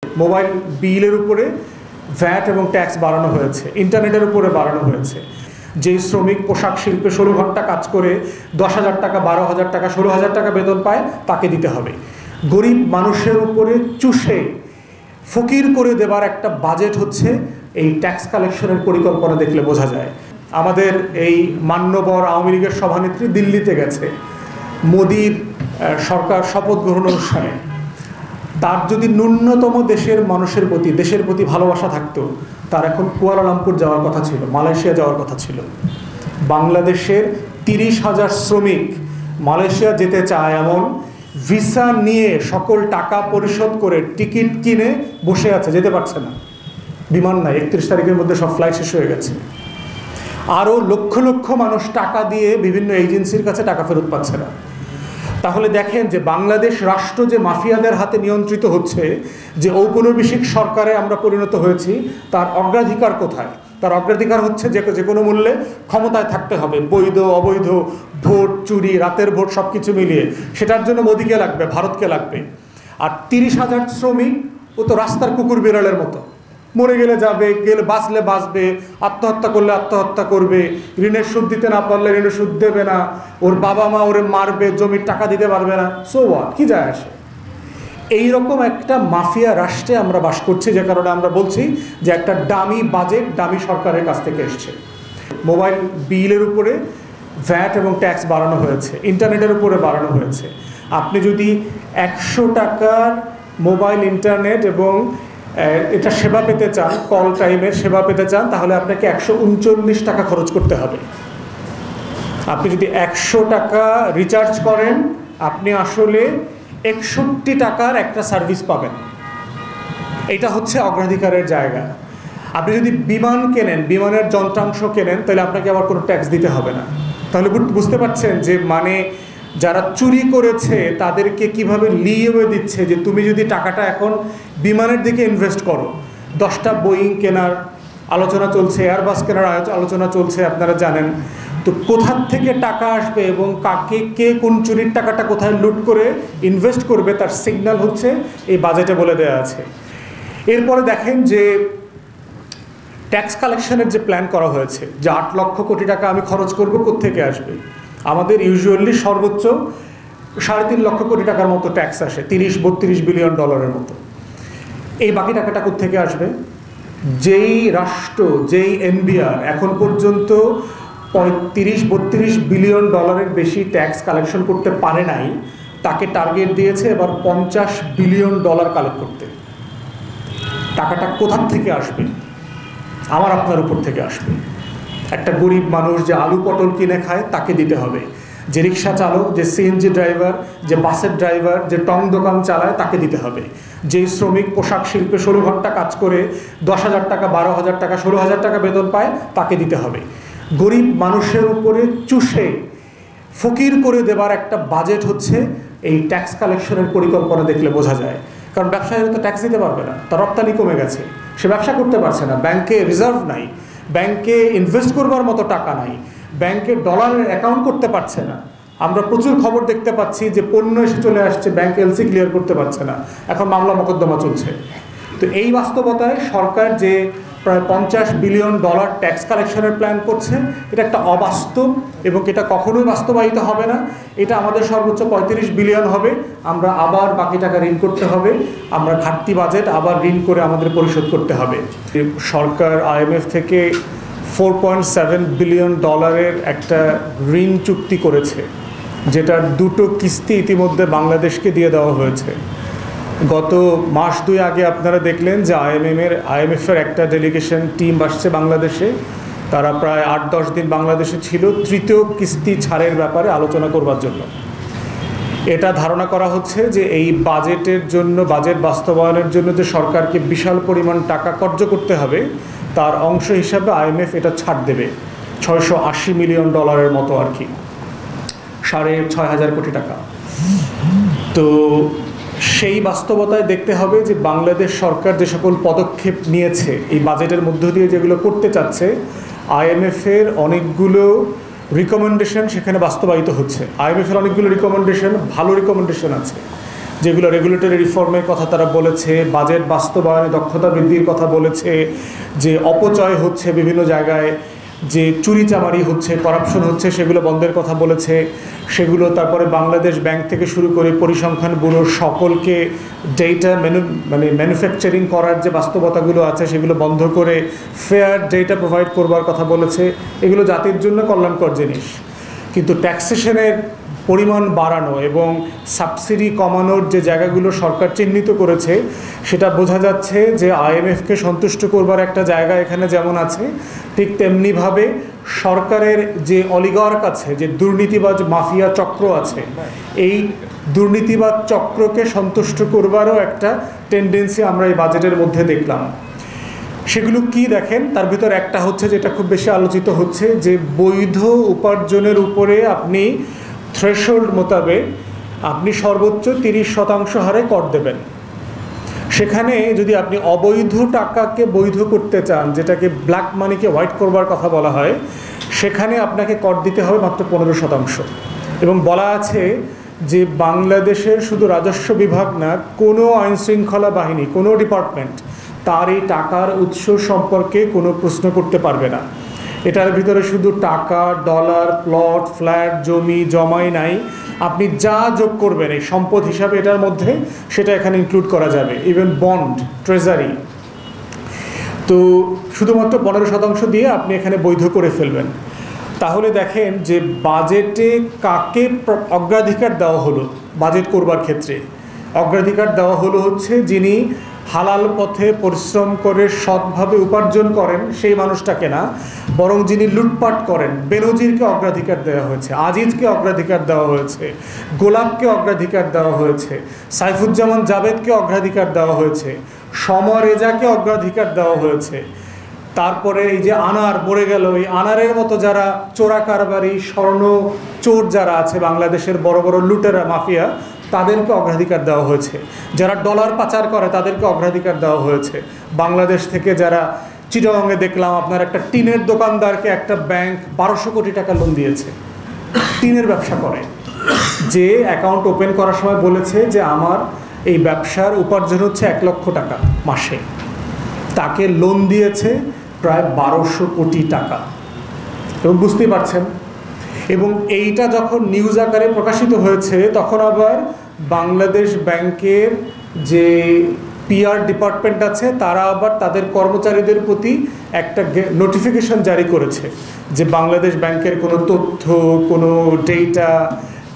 Mobile বিলের উপরে VAT এবং ট্যাক্স বাড়ানো হয়েছে, ইন্টারনেটের উপরে বাড়ানো হয়েছে। যেই শ্রমিক পোশাক শিল্পে 16 ঘন্টা কাজ করে 10,000 টাকা, 12,000 টাকা, 16,000 টাকা বেতন পায়, তাকে দিতে হবে। গরিব মানুষের উপরে চুষে ফকির করে দেবার একটা বাজেট হচ্ছে এই ট্যাক্স কালেকশনের পরিকল্পনা দেখলে বোঝা যায়। আমাদের এই মান্যবর আওয়ামী লীগের সভানেত্রী দিল্লিতে গেছে মোদির সরকার শপথ গ্রহণ অনুষ্ঠানে। তার যদি ন্যূনতম দেশের প্রতি ভালোবাসা থাকতো, তার এখন কুয়ালালামপুর যাওয়ার কথা ছিল, মালয়েশিয়া যাওয়ার কথা ছিল। বাংলাদেশের 30,000 শ্রমিক মালয়েশিয়া যেতে চায়, এমন ভিসা নিয়ে সকল টাকা পরিশোধ করে টিকিট কিনে বসে আছে, যেতে পারছে না। বিমান নাই, 31 তারিখের মধ্যে সব ফ্লাইট শেষ হয়ে গেছে। আরও লক্ষ লক্ষ মানুষ টাকা দিয়ে বিভিন্ন এজেন্সির কাছে টাকা ফেরত পাচ্ছে না। তাহলে দেখেন যে বাংলাদেশ রাষ্ট্র যে মাফিয়াদের হাতে নিয়ন্ত্রিত হচ্ছে, যে ঔপনিবেশিক সরকারে আমরা পরিণত হয়েছি, তার অগ্রাধিকার কোথায়? তার অগ্রাধিকার হচ্ছে যে কোনো মূল্যে ক্ষমতায় থাকতে হবে, বৈধ অবৈধ ভোট চুরি, রাতের ভোট সব কিছু মিলিয়ে। সেটার জন্য মোদিকে লাগবে, ভারতকে লাগবে। আর 30,000 শ্রমিক, ও তো রাস্তার কুকুর বিড়ালের মতো, মরে গেলে যাবে, বাঁচলে বাঁচবে, আত্মহত্যা করলে আত্মহত্যা করবে, ঋণের সুদ দিতে না পারলে ঋণের সুদ দেবে না, ওর বাবা মা ওরে মারবে, জমির টাকা দিতে পারবে না। সো হোয়াট, কি যায় আসে? এইরকম একটা মাফিয়া রাষ্ট্রে আমরা বাস করছি, যে কারণে আমরা বলছি যে একটা ডামি বাজেট ডামি সরকারের কাছ থেকে এসছে। মোবাইল বিলের উপরে ভ্যাট এবং ট্যাক্স বাড়ানো হয়েছে, ইন্টারনেটের উপরে বাড়ানো হয়েছে। আপনি যদি 100 টাকার মোবাইল ইন্টারনেট এবং এটা সেবা পেতে চান, কল টাইমের সেবা পেতে চান, তাহলে আপনাকে 139 টাকা খরচ করতে হবে। আপনি যদি 100 টাকা রিচার্জ করেন, আপনি আসলে 61 টাকার একটা সার্ভিস পাবেন। এটা হচ্ছে অগ্রাধিকারের জায়গা। আপনি যদি বিমান কেনেন, বিমানের যন্ত্রাংশ কেনেন, তাহলে আপনাকে আবার কোনো ট্যাক্স দিতে হবে না। তাহলে বুঝতে পারছেন যে মানে যারা চুরি করেছে তাদেরকে কিভাবে লিয়ে দিচ্ছে, যে তুমি যদি টাকাটা এখন বিমানের দিকে ইনভেস্ট করো। 10টা বোয়িং কেনার আলোচনা চলছে, এয়ারবাস কেনার আলোচনা চলছে, আপনারা জানেন। তো কোথার থেকে টাকা আসবে এবং কে কোন চুরির টাকাটা কোথায় লুট করে ইনভেস্ট করবে, তার সিগন্যাল হচ্ছে এই বাজেটে বলে দেওয়া আছে। এরপরে দেখেন যে ট্যাক্স কালেকশনের যে প্ল্যান করা হয়েছে, যে 8 লক্ষ কোটি টাকা আমি খরচ করব, কোত্থেকে আসবে? আমাদের ইউজুয়ালি সর্বোচ্চ 3.5 লক্ষ কোটি টাকার মতো ট্যাক্স আসে, 30-32 বিলিয়ন ডলারের মতো। এই বাকি টাকাটা কোত্থেকে আসবে? যেই রাষ্ট্র, যেই এনবিআর এখন পর্যন্ত 30-32 বিলিয়ন ডলারের বেশি ট্যাক্স কালেকশন করতে পারে নাই, তাকে টার্গেট দিয়েছে এবার 50 বিলিয়ন ডলার কালেক্ট করতে। টাকাটা কোথার থেকে আসবে? আমার আপনার উপর থেকে আসবে। একটা গরিব মানুষ যে আলু পটল কিনে খায়, তাকে দিতে হবে। যে রিক্সা চালক, যে সিএনজি ড্রাইভার, যে বাসের ড্রাইভার, যে টং দোকান চালায়, তাকে দিতে হবে। যেই শ্রমিক পোশাক শিল্পে 16 ঘন্টা কাজ করে 10,000 টাকা, 12,000 টাকা, 16,000 টাকা বেতন পায়, তাকে দিতে হবে। গরিব মানুষের উপরে চুষে ফকির করে দেবার একটা বাজেট হচ্ছে এই ট্যাক্স কালেকশনের পরিকল্পনা দেখলে বোঝা যায়। কারণ ব্যবসায়ীরা তো ট্যাক্স দিতে পারবে না, তার রপ্তানি কমে গেছে, সে ব্যবসা করতে পারছে না, ব্যাংকে রিজার্ভ নাই, ব্যাংকে ইনভেস্ট করবার মতো টাকা নাই, ব্যাংকে ডলারের অ্যাকাউন্ট করতে পারছে না। আমরা প্রচুর খবর দেখতে পাচ্ছি যে পণ্য এসে চলে আসছে, ব্যাংক এলসি ক্লিয়ার করতে পারছে না, এখন মামলা মোকদ্দমা চলছে। তো এই বাস্তবতায় সরকার যে প্রায় 50 বিলিয়ন ডলার ট্যাক্স কালেকশনের প্ল্যান করছে, এটা একটা অবাস্তব এবং এটা কখনোই বাস্তবায়িত হবে না। এটা আমাদের সর্বোচ্চ 35 বিলিয়ন হবে, আমরা আবার বাকি টাকা ঋণ করতে হবে, আমরা ঘাটতি বাজেট আবার ঋণ করে আমাদের পরিশোধ করতে হবে। সরকার আইএমএফ থেকে 4.7 বিলিয়ন ডলারের একটা ঋণ চুক্তি করেছে, যেটার 2টো কিস্তি ইতিমধ্যে বাংলাদেশকে দিয়ে দেওয়া হয়েছে। গত মাস 2 আগে আপনারা দেখলেন যে আইএমএফের একটা ডেলিগেশন টিম আসছে বাংলাদেশে। তারা প্রায় 8-10 দিন বাংলাদেশে ছিল, 3য় কিস্তি ছাড়ের ব্যাপারে আলোচনা করবার জন্য। এটা ধারণা করা হচ্ছে যে এই বাজেটের জন্য, বাজেট বাস্তবায়নের জন্য যে সরকারকে বিশাল পরিমাণ টাকা কর্য করতে হবে, তার অংশ হিসাবে আইএমএফ এটা ছাড় দেবে 680 মিলিয়ন ডলারের মতো, আর কি 6,500 কোটি টাকা। তো সেই বাস্তবতায় দেখতে হবে যে বাংলাদেশ সরকার যে সকল পদক্ষেপ নিয়েছে এই বাজেটের মধ্য দিয়ে, যেগুলো করতে চাচ্ছে, আইএমএফের অনেকগুলো রিকমেন্ডেশন সেখানে বাস্তবায়িত হচ্ছে। আইএমএফের অনেকগুলো রিকমেন্ডেশন, ভালো রিকমেন্ডেশন আছে। যেগুলো রেগুলেটরি রিফর্মের কথা তারা বলেছে, বাজেট বাস্তবায়নে দক্ষতা বৃদ্ধির কথা বলেছে, যে অপচয় হচ্ছে বিভিন্ন জায়গায়, যে চুরিচামারি হচ্ছে, করাপশন হচ্ছে, সেগুলো বন্ধের কথা বলেছে। সেগুলো তারপরে বাংলাদেশ ব্যাংক থেকে শুরু করে পরিসংখ্যান ব্যুরোর সকলকে ডেটা ম্যানুফ্যাকচারিং করার যে বাস্তবতাগুলো আছে সেগুলো বন্ধ করে ফেয়ার ডেটা প্রোভাইড করবার কথা বলেছে। এগুলো জাতির জন্য কল্যাণকর জিনিস। কিন্তু ট্যাক্সেশনের পরিমাণ বাড়ানো এবং সাবসিডি কমানোর যে জায়গাগুলো সরকার চিহ্নিত করেছে, সেটা বোঝা যাচ্ছে যে আইএমএফকে সন্তুষ্ট করবার একটা জায়গা এখানে যেমন আছে, ঠিক তেমনিভাবে সরকারের যে অলিগার্ক আছে, যে দুর্নীতিবাজ মাফিয়া চক্র আছে, এই দুর্নীতিবাজ চক্রকে সন্তুষ্ট করবারও একটা টেন্ডেন্সি আমরা এই বাজেটের মধ্যে দেখলাম। সেগুলো কি দেখেন, তার ভিতর একটা হচ্ছে যেটা খুব বেশি আলোচিত হচ্ছে, যে বৈধ উপার্জনের উপরে আপনি থ্রেশহোল্ড মোতাবেক আপনি সর্বোচ্চ 30% হারে কর দেবেন। সেখানে যদি আপনি অবৈধ টাকাকে বৈধ করতে চান, যেটাকে ব্ল্যাক মানিকে হোয়াইট করবার কথা বলা হয়, সেখানে আপনাকে কর দিতে হবে মাত্র 15%। এবং বলা আছে যে বাংলাদেশের শুধু রাজস্ব বিভাগ না, কোনো আইনশৃঙ্খলা বাহিনী, কোনো ডিপার্টমেন্ট তার এই টাকার উৎস সম্পর্কে কোনো প্রশ্ন করতে পারবে না। এটার ভিতরে শুধু টাকা, ডলার, প্লট, ফ্ল্যাট, জমি জমাই নাই, আপনি যা যোগ করবেন এই সম্পদ হিসাবে এটার মধ্যে, সেটা এখানে ইনক্লুড করা যাবে, ইভেন বন্ড, ট্রেজারি। তো শুধুমাত্র 15% দিয়ে আপনি এখানে বৈধ করে ফেলবেন। তাহলে দেখেন যে বাজেটে কাকে অগ্রাধিকার দেওয়া হলো। বাজেট করবার ক্ষেত্রে অগ্রাধিকার দেওয়া হলো হচ্ছে যিনি হালাল পথে পরিশ্রম করে সৎভাবে উপার্জন করেন সেই মানুষটাকে না, বরং যিনি লুটপাট করেন, বেনজিরকে অগ্রাধিকার দেওয়া হয়েছে, আজিজকে অগ্রাধিকার দেওয়া হয়েছে, গোলাপকে অগ্রাধিকার দেওয়া হয়েছে, সাইফুজ্জামান জাভেদকে অগ্রাধিকার দেওয়া হয়েছে, সমর রেজাকে অগ্রাধিকার দেওয়া হয়েছে। তারপরে এই যে আনার মরে গেল, এই আনারের মতো যারা চোরা কারবারি, স্বর্ণ চোর যারা আছে বাংলাদেশের বড় বড় লুটেরা মাফিয়া, তাদেরকে অগ্রাধিকার দেওয়া হয়েছে। যারা ডলার পাচার করে তাদেরকে অগ্রাধিকার দেওয়া হয়েছে। বাংলাদেশ থেকে যারা, চিটাগংয়ে দেখলাম আপনার একটা টিনের দোকানদারকে একটা ব্যাংক 1200 কোটি টাকা লোন দিয়েছে, টিনের ব্যবসা করে, যে অ্যাকাউন্ট ওপেন করার সময় বলেছে যে আমার এই ব্যবসার উপার্জন হচ্ছে 1 লক্ষ টাকা মাসে, তাকে লোন দিয়েছে প্রায় 1200 কোটি টাকা। এবং বুঝতেই পারছেন, এবং এইটা যখন নিউজ আকারে প্রকাশিত হয়েছে, তখন আবার বাংলাদেশ ব্যাংকের যে পিআর ডিপার্টমেন্ট আছে তারা আবার তাদের কর্মচারীদের প্রতি একটা নোটিফিকেশন জারি করেছে যে বাংলাদেশ ব্যাংকের কোনো তথ্য, কোনো ডেটা,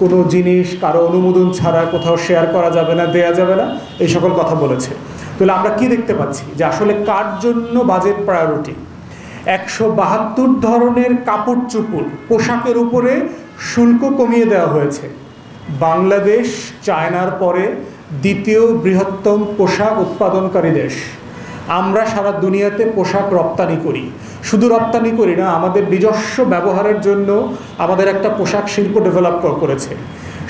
কোনো জিনিস কারো অনুমোদন ছাড়া কোথাও শেয়ার করা যাবে না, দেয়া যাবে না, এই সকল কথা বলেছে। তাহলে আমরা কি দেখতে পাচ্ছি যে আসলে কার জন্য বাজেট প্রায়োরিটি? 172 ধরনের কাপড় চোপড়, পোশাকের উপরে শুল্ক কমিয়ে দেওয়া হয়েছে। বাংলাদেশ চায়নার পরে দ্বিতীয় বৃহত্তম পোশাক উৎপাদনকারী দেশ। আমরা সারা দুনিয়াতে পোশাক রপ্তানি করি, শুধু রপ্তানি করি না, আমাদের নিজস্ব ব্যবহারের জন্য আমাদের একটা পোশাক শিল্প ডেভেলপ করেছে।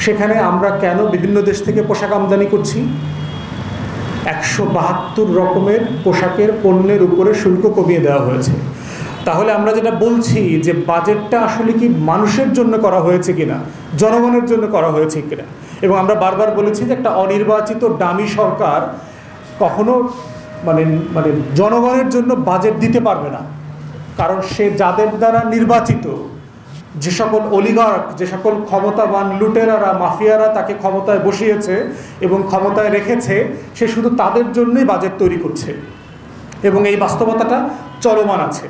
সেখানে আমরা কেন বিভিন্ন দেশ থেকে পোশাক আমদানি করছি? 172 রকমের পোশাকের পণ্যের উপরে শুল্ক কমিয়ে দেওয়া হয়েছে। তাহলে আমরা যেটা বলছি যে বাজেটটা আসলে কি মানুষের জন্য করা হয়েছে কিনা, জনগণের জন্য করা হয়েছে কিনা। এবং আমরা বারবার বলেছি যে একটা অনির্বাচিত ডামি সরকার কখনো মানে জনগণের জন্য বাজেট দিতে পারবে না, কারণ সে যাদের দ্বারা নির্বাচিত, যে সকল অলিগার্ক, যে সকল ক্ষমতাবান লুটেরারা, মাফিয়ারা তাকে ক্ষমতায় বসিয়েছে এবং ক্ষমতায় রেখেছে, সে শুধু তাদের জন্যই বাজেট তৈরি করছে এবং এই বাস্তবতাটা চলমান আছে।